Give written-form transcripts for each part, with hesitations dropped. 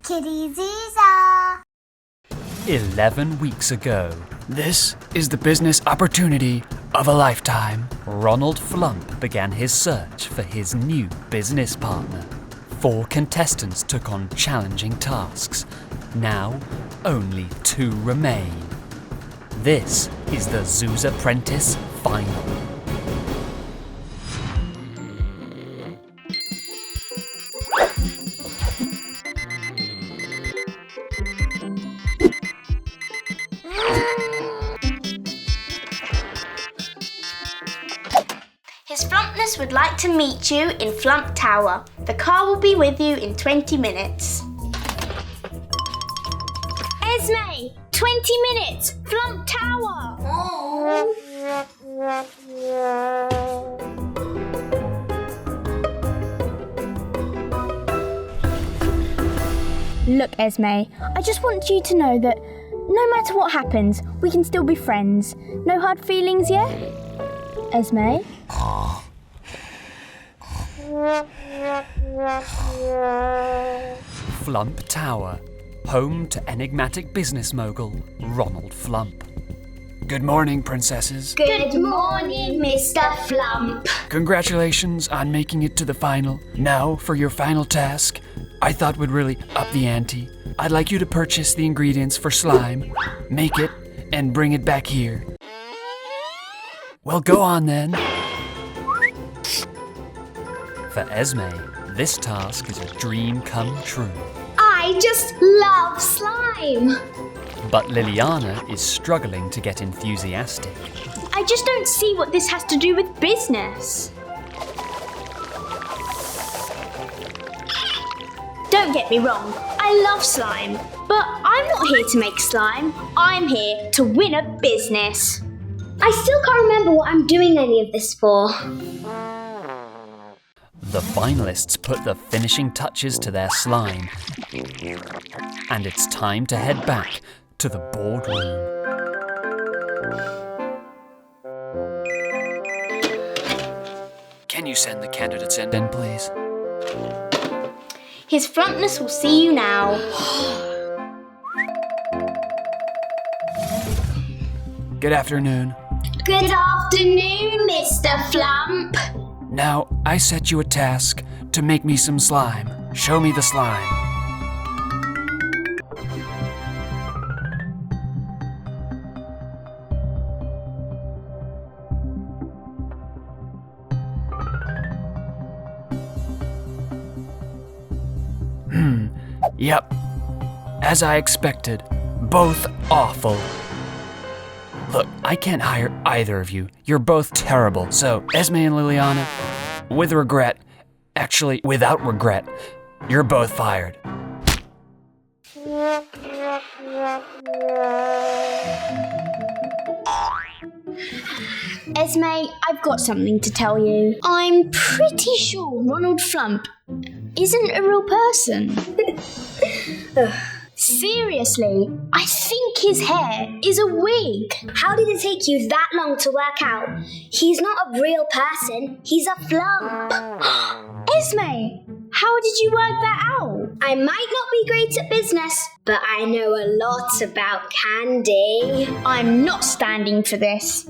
Kiddyzuzaa. 11 weeks ago. This is the business opportunity of a lifetime. Ronald Flump began his search for his new business partner. 4 contestants took on challenging tasks. Now, only 2 remain. This is the ZUZ-APPRENTICE final. His Flumpness would like to meet you in Flump Tower. The car will be with you in 20 minutes. Esme, 20 minutes, Flump Tower. Look, Esme, I just want you to know that no matter what happens, we can still be friends. No hard feelings, yeah? Esme? Flump Tower, home to enigmatic business mogul Ronald Flump. Good morning, princesses. Good morning, Mr. Flump. Congratulations on making it to the final. Now, for your final task, I thought would really up the ante. I'd like you to purchase the ingredients for slime, make it, and bring it back here. Well, go on then. For Esme, this task is a dream come true. I just love slime. But Lilliana is struggling to get enthusiastic. I just don't see what this has to do with business. Don't get me wrong, I love slime, but I'm not here to make slime. I'm here to win a business. I still can't remember what I'm doing any of this for. The finalists put the finishing touches to their slime, and it's time to head back to the boardroom. Can you send the candidates in then, please? His Flumpness will see you now. Good afternoon. Good afternoon, Mr. Flump. Now, I set you a task to make me some slime. Show me the slime. Yep. As I expected. Both awful. Look, I can't hire either of you. You're both terrible. So, Esme and Lilliana, with regret, actually without regret, you're both fired. Esme, I've got something to tell you. I'm pretty sure Ronald Flump isn't a real person. Seriously, I think his hair is a wig. How did it take you that long to work out? He's not a real person, he's a flump. Esme, how did you work that out? I might not be great at business, but I know a lot about candy. I'm not standing for this.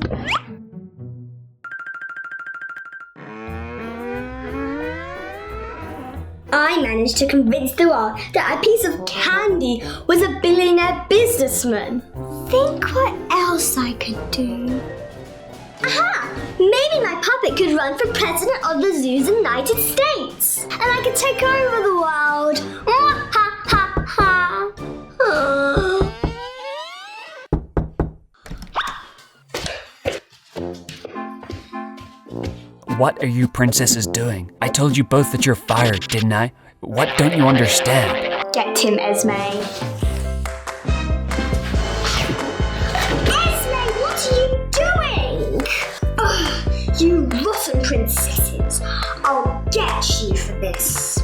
I managed to convince the world that a piece of candy was a billionaire businessman. Think what else I could do. Aha! Maybe my puppet could run for president of the ZUZ United States. And I could take over the world. Ha ha ha. What are you princesses doing? I told you both that you're fired, didn't I? What don't you understand? Get him, Esme. Esme, what are you doing? Ugh, you rotten princesses. I'll get you for this.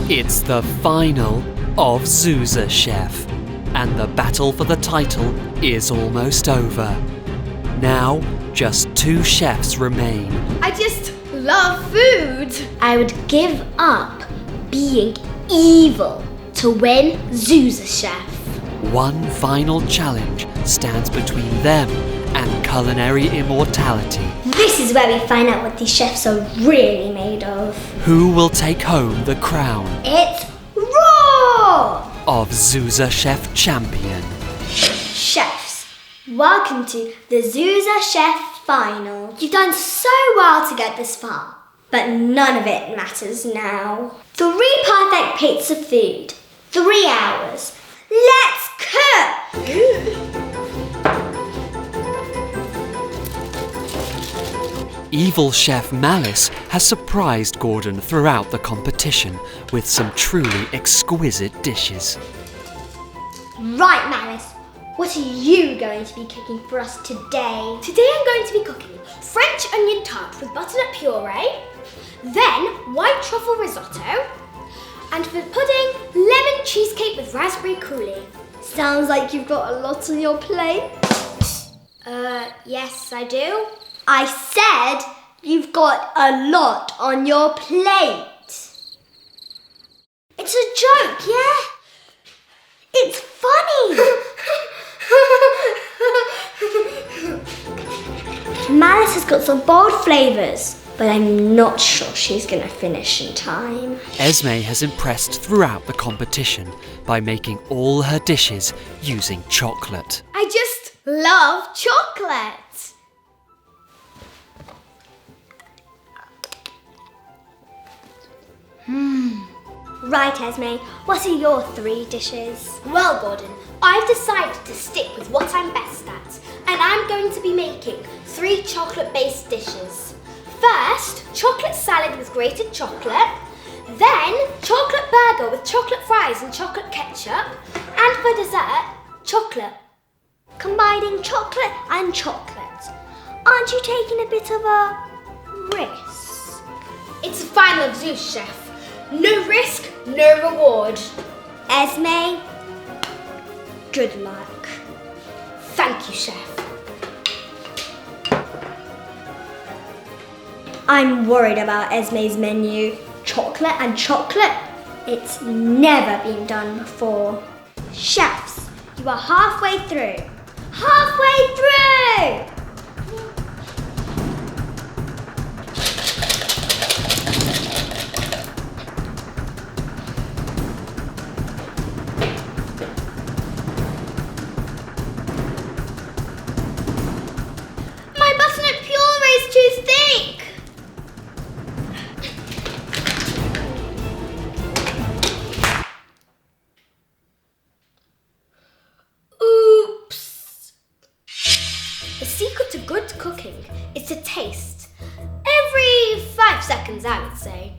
It's the final of Zuza, Chef, and the battle for the title is almost over. Now, just 2 chefs remain. I just love food. I I would give up being evil to win Zuza, Chef. One final challenge stands between them and culinary immortality. This is where we find out what these chefs are really made of. Who will take home the crown It's raw! of Zuza Chef Champion? Chefs, welcome to the Zuza Chef Final. You've done so well to get this far, but none of it matters now. 3 perfect plates of food, 3 hours. Let's cook! Evil Chef Malice has surprised Gordon throughout the competition with some truly exquisite dishes. Right, Malice, what are you going to be cooking for us today? Today I'm going to be cooking French onion tart with butternut puree, then white truffle risotto, and for pudding, lemon cheesecake with raspberry coulis. Sounds like you've got a lot on your plate. Yes, I do. I said you've got a lot on your plate. It's a joke, yeah? It's funny. Malice has got some bold flavours, but I'm not sure she's going to finish in time. Esme has impressed throughout the competition by making all her dishes using chocolate. I just love chocolate. Right, Esme, what are your 3 dishes? Well, Gordon, I've decided to stick with what I'm best at, and I'm going to be making 3 chocolate-based dishes. First, chocolate salad with grated chocolate, then chocolate burger with chocolate fries and chocolate ketchup, and for dessert, chocolate. Combining chocolate and chocolate. Aren't you taking a bit of a risk? It's the final of ZUZ, Chef. No risk, no reward. Esme, good luck. Thank you, Chef. I'm worried about Esme's menu. Chocolate and chocolate? It's never been done before. Chefs, you are halfway through. Halfway through! The secret to good cooking is to taste. Every 5 seconds, I would say.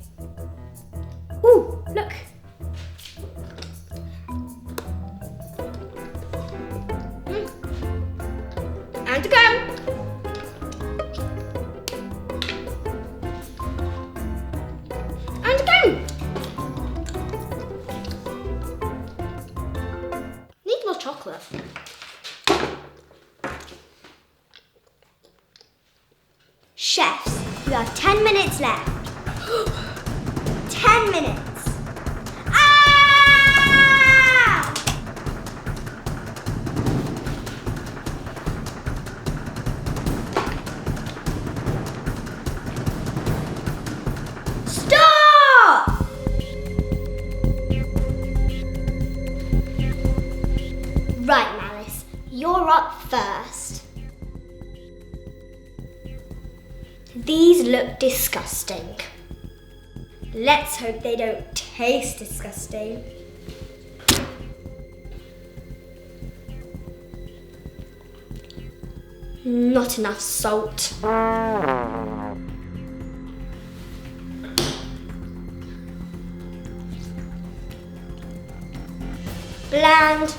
Ooh, look. And again. And again. Need more chocolate. Chefs, you have 10 minutes left. 10 minutes. Ah! Stop! Right, Malice, you're up first. These look disgusting. Let's hope they don't taste disgusting. Not enough salt. Bland.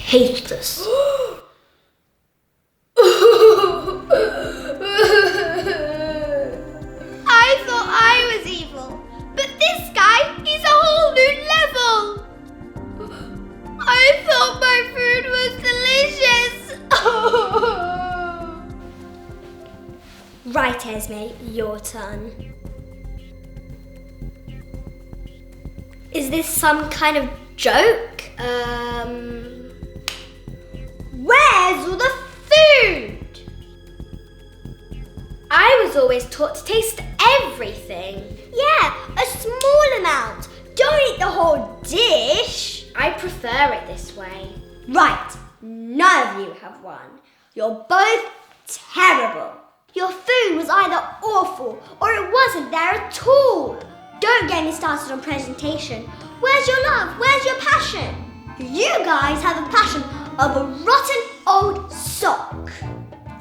Taste this. I thought I was evil, but this guy, he's a whole new level. I I thought my food was delicious. Right, Esme, your turn. Is this some kind of joke? Where's all the food? I was always taught to taste everything. Yeah, a small amount. Don't eat the whole dish. I prefer it this way. Right, none of you have won. You're both terrible. Your food was either awful or it wasn't there at all. Don't get me started on presentation. Where's your love? Where's your passion? You guys have a passion of a rotten old sock.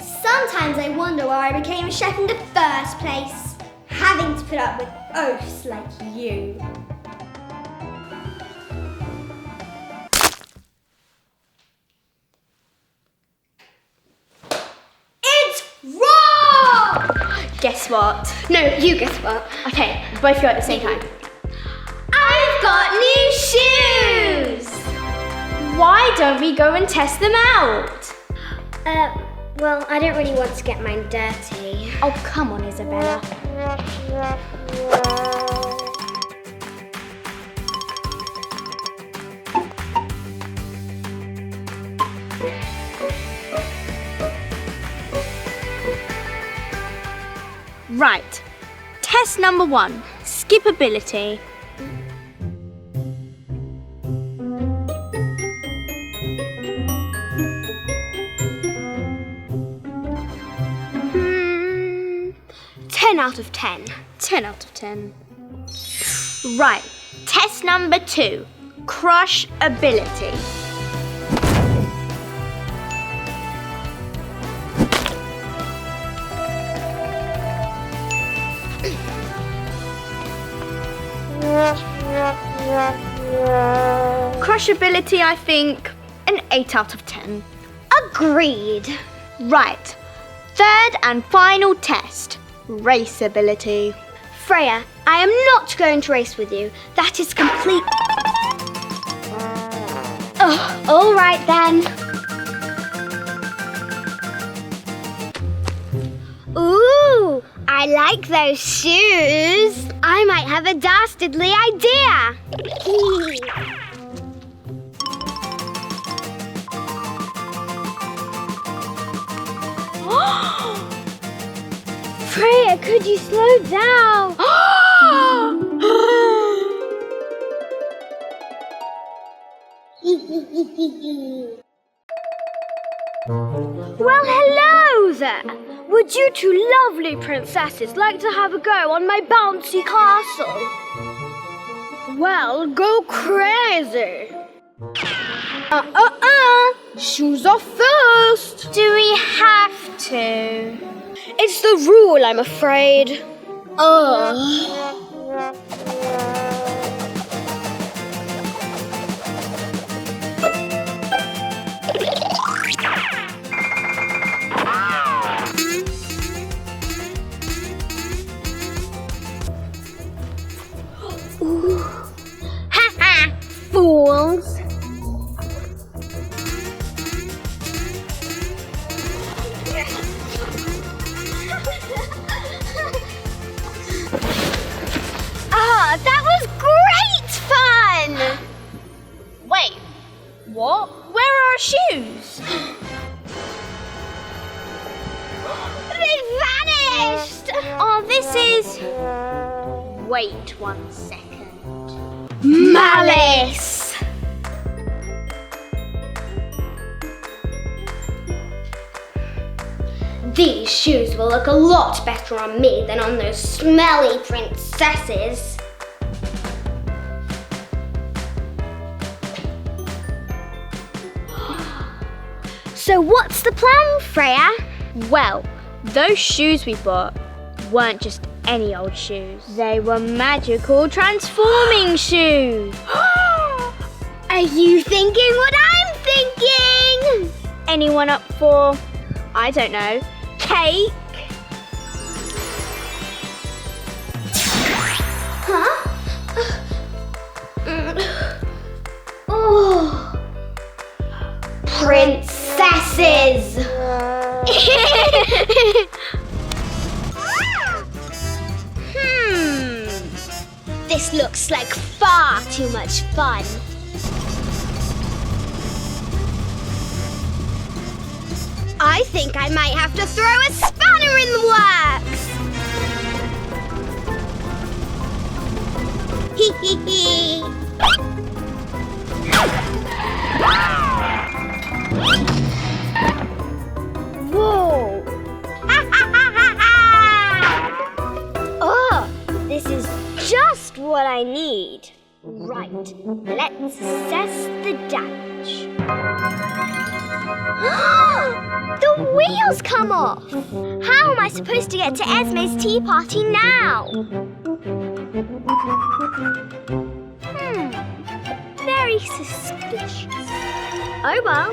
Sometimes I wonder why I became a chef in the first place, having to put up with oafs like you. It's wrong! Guess what? No, you guess what? Okay, both go at the same time. I've got new shoes! Why don't we go and test them out? Well, I don't really want to get mine dirty. Oh, come on, Isabella. Right. Test number 1, skippability. Out of 10. 10 out of 10. Right. Test number 2, crushability. Crushability, I think, an 8 out of 10. Agreed. Right. Third and final test, raceability. Freya, I am not going to race with you. That is complete... Oh, all right then. Ooh, I like those shoes. I might have a dastardly idea. Freya, could you slow down? Well, hello there. Would you two lovely princesses like to have a go on my bouncy castle? Well, go crazy. Shoes off first. Do we have to? It's the rule, I'm afraid. Ha-ha, fools. That was great fun! Wait, what? Where are our shoes? They vanished! Oh, this is... Wait 1 second. Malice! These shoes will look a lot better on me than on those smelly princesses. So what's the plan, Freya? Well, those shoes we bought weren't just any old shoes. They were magical transforming shoes. Are you thinking what I'm thinking? Anyone up for, I don't know, cake? Huh? Oh, Princesses! This looks like far too much fun. I think I might have to throw a spanner in the works. Hee hee hee. Whoa. Oh, this is just what I need. Right, let's assess the damage. The wheels come off! How am I supposed to get to Esme's tea party now? Very suspicious. Oh well,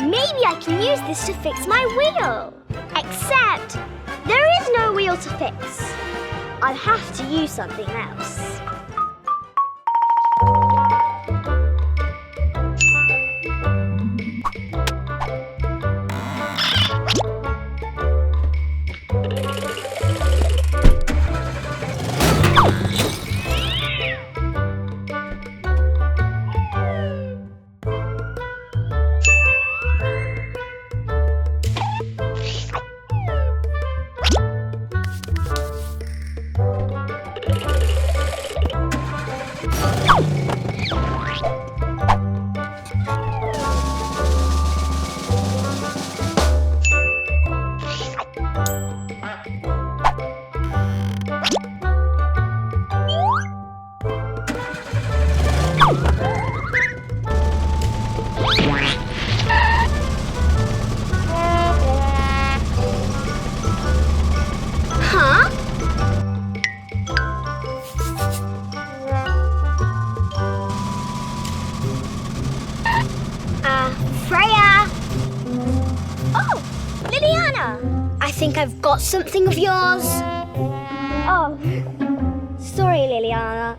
maybe I can use this to fix my wheel. Except, there is no wheel to fix. I'll have to use something else. I think I've got something of yours. Oh, sorry, Lilliana.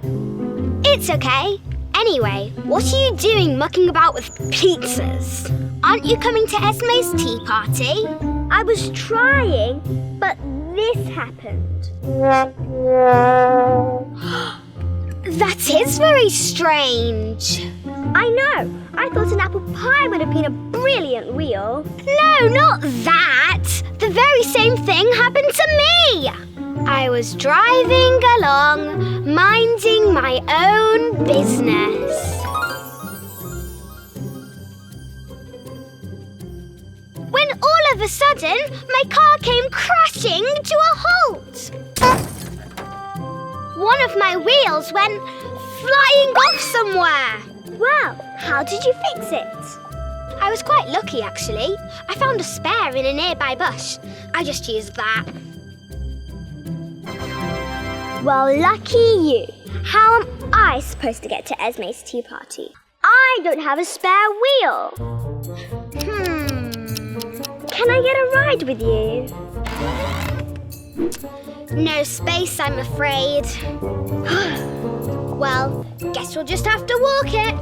It's okay. Anyway, what are you doing mucking about with pizzas? Aren't you coming to Esme's tea party? I was trying, but this happened. That is very strange. I know. I thought an apple pie would have been a brilliant wheel. No, not that. The very same thing happened to me. I was driving along, minding my own business. When all of a sudden, my car came crashing to a halt. One of my wheels went flying off somewhere. Well, how did you fix it? I was quite lucky, actually. I found a spare in a nearby bush. I just used that. Well, lucky you. How am I supposed to get to Esme's tea party? I don't have a spare wheel. Can I get a ride with you? No space, I'm afraid. Well, guess we'll just have to walk it.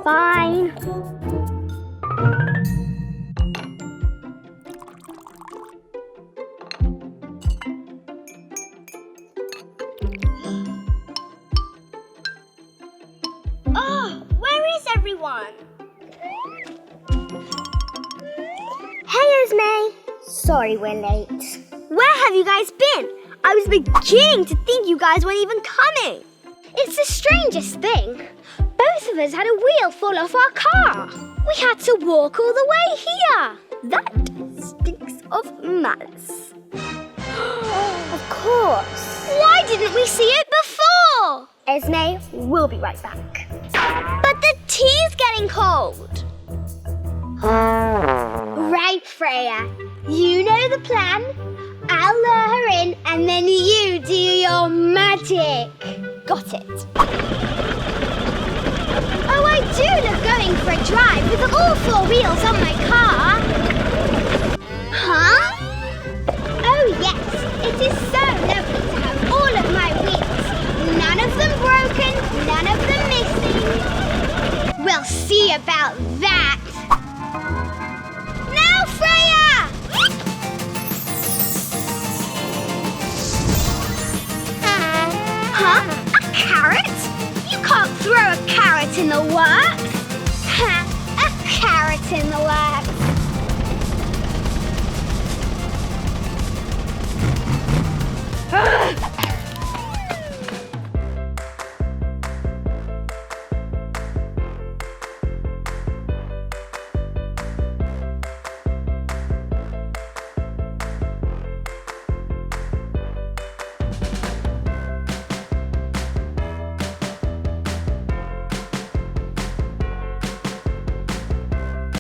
Fine. Oh, where is everyone? Hey, Esme. Sorry we're late. Where have you guys been? I was beginning to think you guys weren't even coming. It's the strangest thing. Both of us had a wheel fall off our car. We had to walk all the way here. That stinks of malice. Of course. Why didn't we see it before? Esme, we'll be right back. But the tea's getting cold. Right, Freya. You know the plan. I'll lure her in and then you do your magic. Got it. Oh, I do love going for a drive with all four wheels on my car. Huh? Oh, yes. It is so lovely to have all of my wheels. None of them broken, none of see about that. Now, Freya! Huh? A carrot? You can't throw a carrot in the works. A carrot in the works.